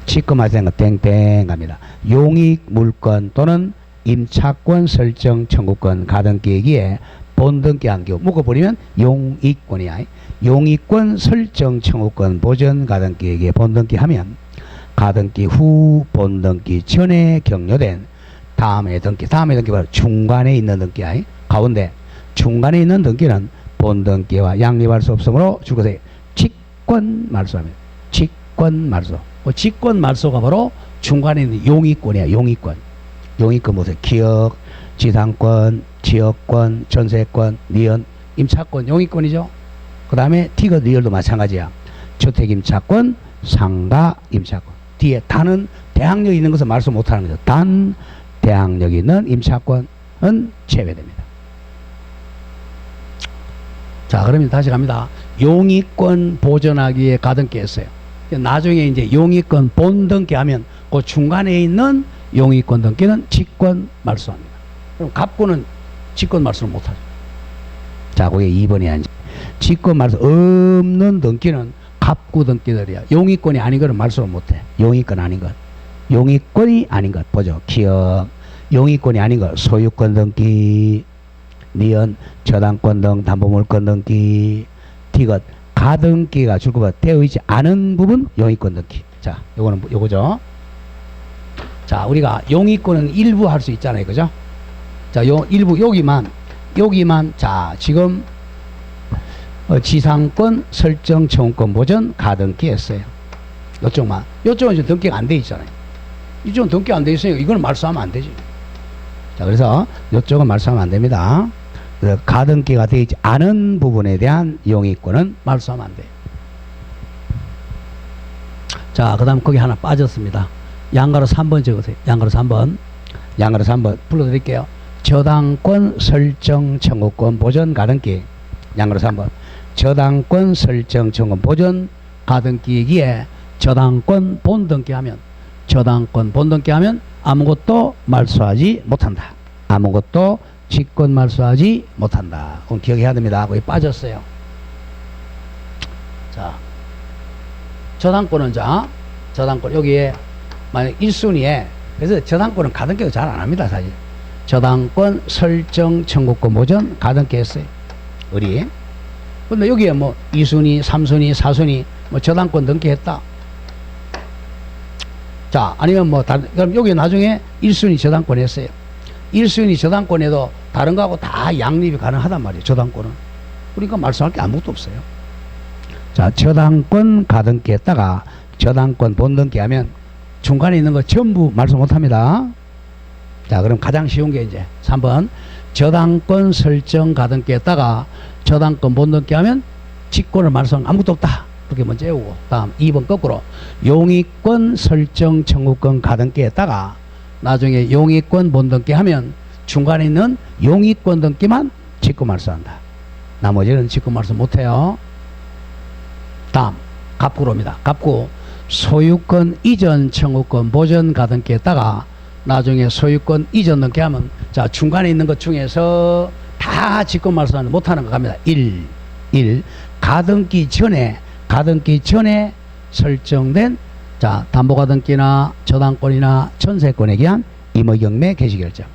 S1: 직권 말소된 거 땡땡 갑니다. 용익 물권 또는 임차권 설정 청구권 가등기에 본등기한 경우 묶어버리면 용익권이야. 용익권 설정 청구권 보전 가등기에 본등기하면 가등기 후 본등기 전에 격려된 다음의 등기 바로 중간에 있는 등기야. 가운데 중간에 있는 등기는 본등기와 양립할 수 없으므로 줄것에 직권 말소합니다. 직권 말소. 직권 말소가 바로 중간에 있는 용의권이야. 용의권. 용의권 보세요. 기역, 지상권, 지역권, 전세권, 니은, 임차권, 용의권이죠. 그 다음에 티귿, 리얼도 마찬가지야. 주택 임차권, 상가 임차권. 뒤에 단은 대항력이 있는 것은 말씀 못하는 거죠. 단, 대항력이 있는 임차권은 제외됩니다. 자, 그러면 다시 갑니다. 용의권 보존하기 위해 가등기 했어요. 나중에 이제 용의권 본등기 하면 그 중간에 있는 용의권 등기는 직권 말소합니다. 그럼 갑구는 직권 말소를 못하죠. 자, 그게 2번이 아니지. 직권 말소 없는 등기는 갑구 등기들이야. 용의권이 아닌 거는 말소를 못해. 용의권 아닌 것. 용의권이 아닌 것. 보죠. 기억. 용의권이 아닌 것. 소유권 등기. 니은 저당권 등 담보물권 등기. 티귿 가등기가 출구되어 있지 않은 부분 용의권 등기. 자, 요거는 요거죠. 자, 우리가 용의권은 일부 할 수 있잖아요. 그죠? 자, 요 일부 여기만 자, 지금 지상권 설정 청구권 보전 가등기 했어요. 요쪽만. 요쪽은 지금 등기가 안 돼 있잖아요. 이쪽은 등기가 안 돼 있으니까 이거는 말소하면 안 되지. 자, 그래서 요쪽은 말소하면 안 됩니다. 그래서 가등기가 되어 있지 않은 부분에 대한 용의권은 말소하면 안 돼요. 자, 그 다음 거기 하나 빠졌습니다. 양가로 3번 적으세요. 양가로 3번. 양가로 3번 불러드릴게요. 저당권 설정 청구권 보전 가등기. 양가로 3번. 저당권 설정 청구권 보전 가등기기에 저당권 본등기하면 아무것도 말소하지 못한다. 아무것도 직권 말소하지 못한다. 그건 기억해야 됩니다. 거기 빠졌어요. 자, 저당권은 저당권 여기에 만약 1순위에 그래서 저당권은 가등기도 잘 안 합니다. 사실 저당권 설정 청구권 보전 가등기 했어요. 우리 근데 여기에 뭐 2순위 3순위 4순위 뭐 저당권 등기했다. 자, 아니면 뭐 그럼 여기 나중에 1순위 저당권 했어요. 1순위 저당권에도 다른 거하고 다 양립이 가능하단 말이에요. 저당권은. 그러니까 말씀할 게 아무것도 없어요. 자, 저당권 가등기 했다가 저당권 본등기 하면 중간에 있는 거 전부 말씀 못합니다. 자, 그럼 가장 쉬운 게 이제 3번 저당권 설정 가등기 했다가 저당권 본등기 하면 직권을 말소하는 아무것도 없다. 그렇게 먼저 외우고 다음 2번 거꾸로 용의권 설정 청구권 가등기 했다가 나중에 용의권 본등기 하면 중간에 있는 용의권 등기만 직권 말소한다. 나머지는 직권 말소 못해요. 다음 갑구로입니다. 갑구 소유권 이전 청구권 보전 가등기 했다가 나중에 소유권 이전 등기하면 자, 중간에 있는 것 중에서 다 직권 말소하는 못하는 거 갑니다. 1. 가등기 전에 설정된 자, 담보가등기나 저당권이나 전세권에 대한 임의경매 개시결정.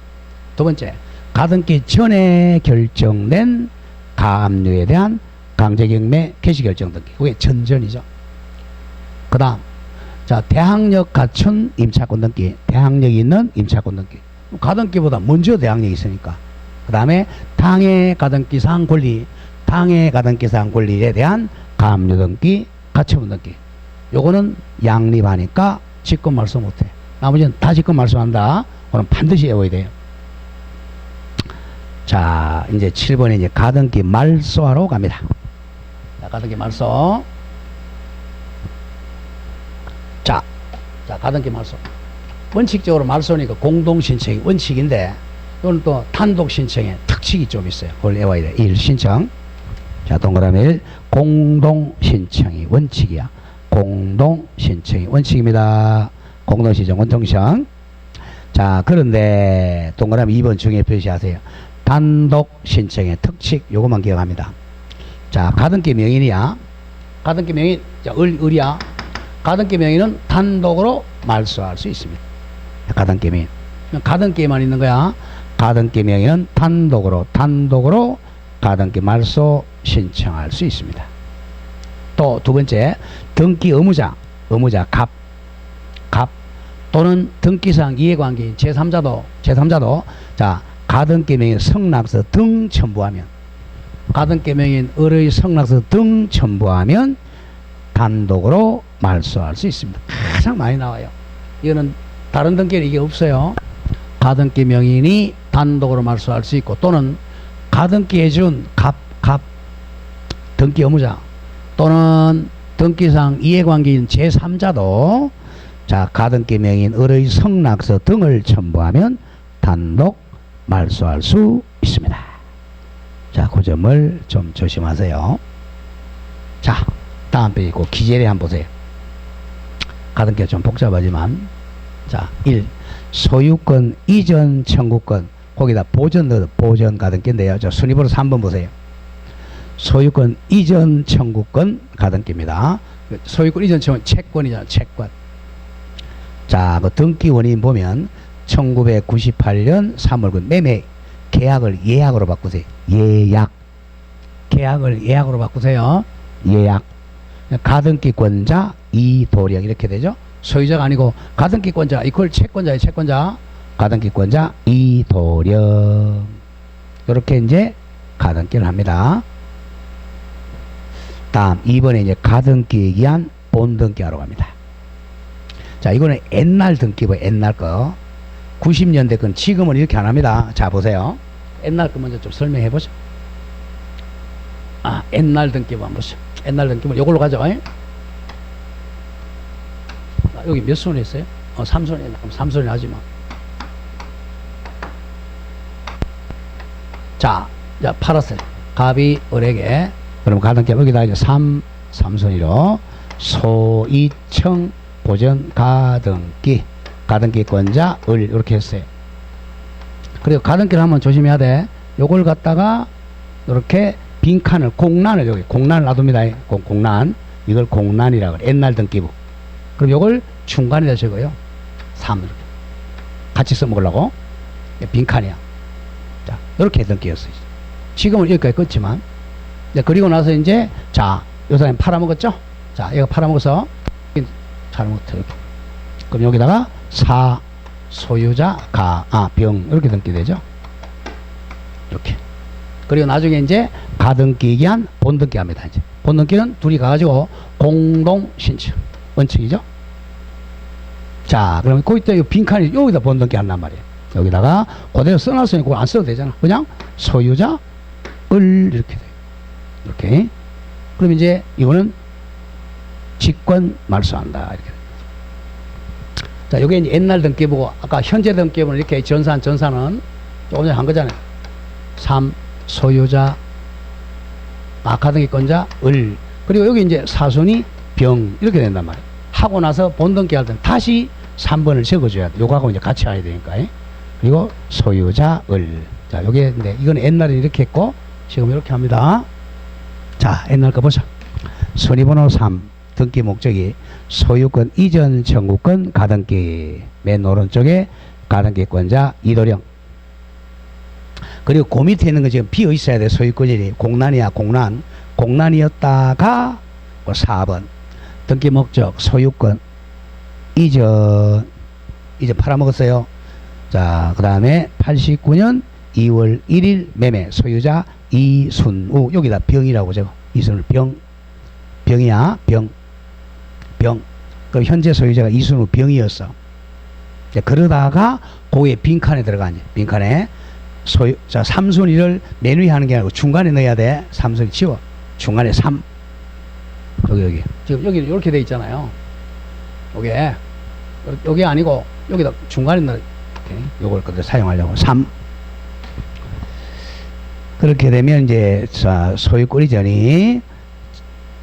S1: 두 번째, 가등기 전에 결정된 가압류에 대한 강제경매 개시결정 등기. 그게 전전이죠. 그 다음, 자, 대항력 갖춘 임차권 등기. 대항력이 있는 임차권 등기. 가등기보다 먼저 대항력이 있으니까. 그 다음에 당해 가등기상 권리, 당해 가등기상 권리에 대한 가압류 등기, 가처분 등기. 요거는 양립하니까 직권 말소 못해. 나머지는 다 직권 말소한다. 그럼 반드시 외워야 돼요. 자, 이제 7번에 이제 가등기 말소하러 갑니다. 자, 가등기 말소. 자, 가등기 말소. 원칙적으로 말소니까 공동신청이 원칙인데, 이건 또 단독신청에 특칙이 좀 있어요. 그걸 외워야 돼. 1. 신청. 자, 동그라미 1. 공동신청이 원칙이야. 공동신청이 원칙입니다. 공동신청, 원통신청. 자, 그런데 동그라미 2번 중에 표시하세요. 단독신청의 특칙, 요것만 기억합니다. 자, 가등기 명인이야. 가등기 명인, 자, 을이야. 가등기 명인은 단독으로 말소할 수 있습니다. 가등기 명인. 가등기에만 있는 거야. 가등기 명인은 단독으로 가등기 말소 신청할 수 있습니다. 또 두 번째, 등기 의무자 갑 또는 등기상 이해관계인 제3자도 자, 가등기 명인 성낙서 등 첨부하면 가등기 명인 을의 성낙서 등 첨부하면 단독으로 말소할 수 있습니다. 가장 많이 나와요. 이거는 다른 등기는 이게 없어요. 가등기 명인이 단독으로 말소할 수 있고 또는 가등기에 준 등기 의무자 또는 등기상 이해관계인 제3자도 자 가등기 명인 을의 성낙서 등을 첨부하면 단독 말소할 수 있습니다. 자, 그 점을 좀 조심하세요. 자, 다음 페이지 그 기재례 한번 보세요. 가등기가 좀 복잡하지만 자, 1. 소유권 이전 청구권 거기다 보전 가등기인데요. 저 순위번호 3번 보세요. 소유권 이전 청구권 가등기입니다. 소유권 이전 청구권 채권이잖아. 채권. 자, 그 등기 원인 보면 1998년 3월 그 매매 계약을 예약으로 바꾸세요. 예약. 계약을 예약으로 바꾸세요. 예약. 가등기권자 이도령 이렇게 되죠. 소유자가 아니고 가등기권자 이퀄 채권자의 채권자 가등기권자 이도령 이렇게 이제 가등기를 합니다. 다음 2번에 이제 가등기에 의한 본등기 하러 갑니다. 자, 이거는 옛날 등기부 옛날 거 90년대 건 지금은 이렇게 안 합니다. 자, 보세요. 옛날 거 먼저 좀 설명해 보죠. 아, 옛날 등기부 한번 보죠. 옛날 등기부 이걸로 가죠. 여기 몇 손이 있어요? 3손이 있나? 그럼 3손이 하지 마. 자, 팔았어요. 갑이 을에게. 그럼 가등기 여기다 이제 3손이로 소이청 보전 가등기 가등기권자 을 이렇게 했어요. 그리고 가등기를 하면 조심해야 돼. 요걸 갖다가 이렇게 빈칸을 공란을 여기 공란을 놔둡니다. 공란 이걸 공란이라고 그래. 옛날 등기부. 그럼 요걸 중간에다 적어요. 3 이렇게 같이 써먹으려고. 빈칸이야. 자, 이렇게 등기였어요. 지금은 여기까지 끝지만 그리고 나서 이제 자, 요 사람이 팔아먹었죠. 자, 얘가 팔아먹어서 잘못해 이렇게. 그럼 여기다가 사 소유자 병 이렇게 등기되죠. 이렇게. 그리고 나중에 이제 가등기에 의한 본등기 합니다. 이제 본등기는 둘이 가가지고 공동 신청 원칙이죠. 자, 그러면 거기다 이 빈칸이 여기다 본등기 한단 말이에요. 여기다가 그대로 써놨으니 그거 안 써도 되잖아. 그냥 소유자 을 이렇게 돼요. 이렇게. 그럼 이제 이거는 직권 말소한다 이렇게. 자, 요게 이제 옛날 등기부고 아까 현재 등기부는 이렇게 전산은 조금 전에 한 거잖아요. 3 소유자 가등기권자 을 그리고 여기 이제 사순이 병 이렇게 된단 말이에요. 하고 나서 본등기 할 때는 다시 3번을 적어줘야 돼. 요거하고 이제 같이 해야 되니까. 그리고 소유자 을. 자, 요게 근데 이건 옛날에 이렇게 했고 지금 이렇게 합니다. 자, 옛날 거 보자. 순위번호 3 등기 목적이 소유권 이전 청구권 가등기 맨 오른쪽에 가등기권자 이도령 그리고 그 밑에 있는 거 지금 비어 있어야 돼. 소유권이 공란이야. 공란이었다가 4번 등기 목적 소유권 이전 팔아먹었어요. 자, 그 다음에 89년 2월 1일 매매 소유자 이순우 여기다 병이라고 적어. 이순우 병이야. 병. 그럼 현재 소유자가 이순우 병이었어. 그러다가 고에 빈칸에 들어가니 빈칸에 자, 3순위를 맨 위에 하는 게 아니고 중간에 넣어야 돼. 3순위 치워. 중간에 3. 여기. 지금 여기 이렇게 돼 있잖아요. 여기 아니고 여기다 중간에 넣어. 요걸 그대로 사용하려고. 3. 그렇게 되면 이제 자, 소유권 이전이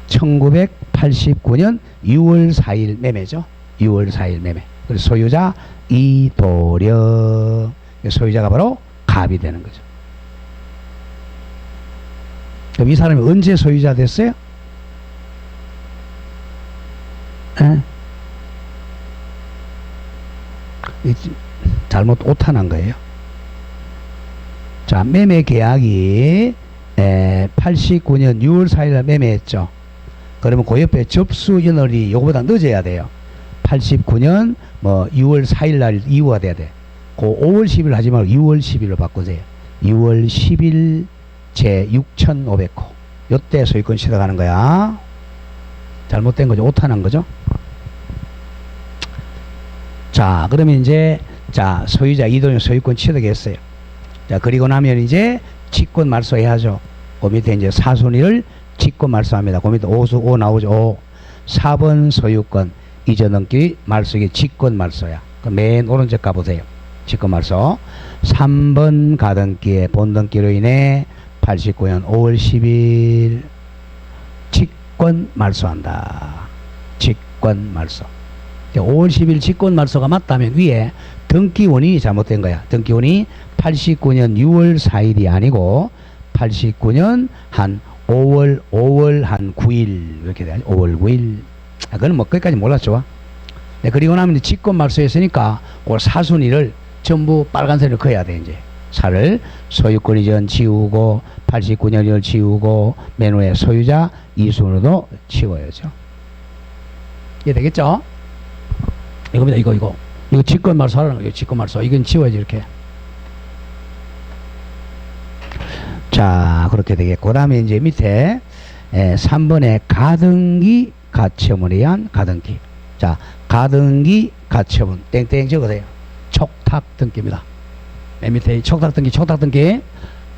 S1: 1989년 6월 4일 매매죠. 6월 4일 매매. 그래서 소유자 이도령. 소유자가 바로 갑이 되는 거죠. 그럼 이 사람이 언제 소유자 됐어요? 잘못 오타난 거예요. 자, 매매 계약이 89년 6월 4일 매매했죠. 그러면 그 옆에 접수 연월이 요거보다 늦어야 돼요. 89년 6월 4일 날 이후가 돼야 돼. 그 5월 10일 하지 말고 6월 10일로 바꾸세요. 6월 10일 제 6,500호. 요때 소유권 시작하는 거야. 잘못된 거죠. 오타난 거죠. 자, 그러면 이제 자, 소유자 이동형 소유권 취득했어요. 자, 그리고 나면 이제 직권 말소해야죠. 그 밑에 이제 사순위를 직권 말소합니다. 그 밑에 5 나오죠. 5. 4번 소유권 이전 등기 말소기 직권 말소야. 그 맨 오른쪽 가보세요. 직권 말소. 3번 가등기의 본등기로 인해 89년 5월 10일 직권 말소한다. 직권 말소. 5월 10일 직권 말소가 맞다면 위에 등기 원인이 잘못된 거야. 등기 원인이 89년 6월 4일이 아니고 89년 한 5월 한 9일 이렇게 돼야지. 5월 9일. 그건 뭐 거기까지 몰랐죠. 네, 그리고 나면 직권 말소했으니까 그 사순위를 전부 빨간색으로 그어야 돼. 이제 사를 소유권 이전 지우고 89년을 지우고 맨 후에 소유자 이순으로도 지워야죠. 이해 되겠죠? 이겁니다. 이거 직권 말소 하라는 거예요. 직권 말소. 이건 지워야지 이렇게. 자, 그렇게 되겠고, 그 다음에 이제 밑에 3번에 가등기 가처분에 의한 가등기. 자, 가등기 가처분 땡땡 적으세요. 촉탁 등기입니다. 맨 밑에 촉탁 등기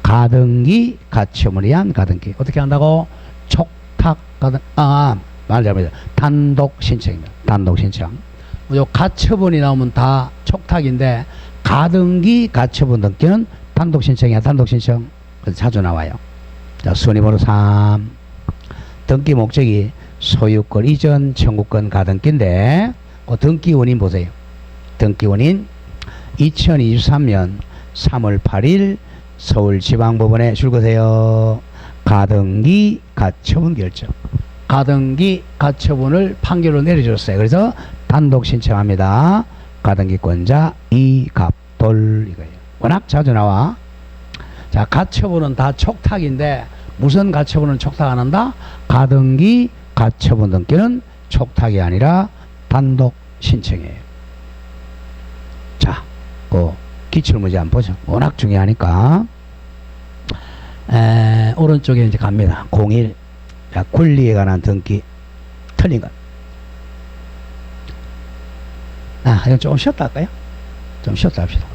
S1: 가등기 가처분에 의한 가등기. 어떻게 한다고? 촉탁 가등 말 잘못했어요. 단독 신청입니다. 단독 신청. 요 가처분이 나오면 다 촉탁인데 가등기 가처분 등기는 단독 신청이야. 단독 신청. 그래서 자주 나와요. 자, 순위번호 3. 등기 목적이 소유권 이전 청구권 가등기인데 그 등기 원인 보세요. 등기 원인 2023년 3월 8일 서울지방법원에 출거세요. 가등기 가처분 결정. 가등기 가처분을 판결로 내려줬어요. 그래서 단독 신청합니다. 가등기권자 이갑돌 이거예요. 워낙 자주 나와. 자, 가처분은 다 촉탁인데 무슨 가처분은 촉탁 안 한다? 가등기 가처분 등기는 촉탁이 아니라 단독 신청이에요. 자, 그 기출문제 한번 보죠. 워낙 중요하니까. 오른쪽에 이제 갑니다. 01. 자, 권리에 관한 등기. 틀린 것. 이건 좀 쉬었다 할까요? 좀 쉬었다 합시다.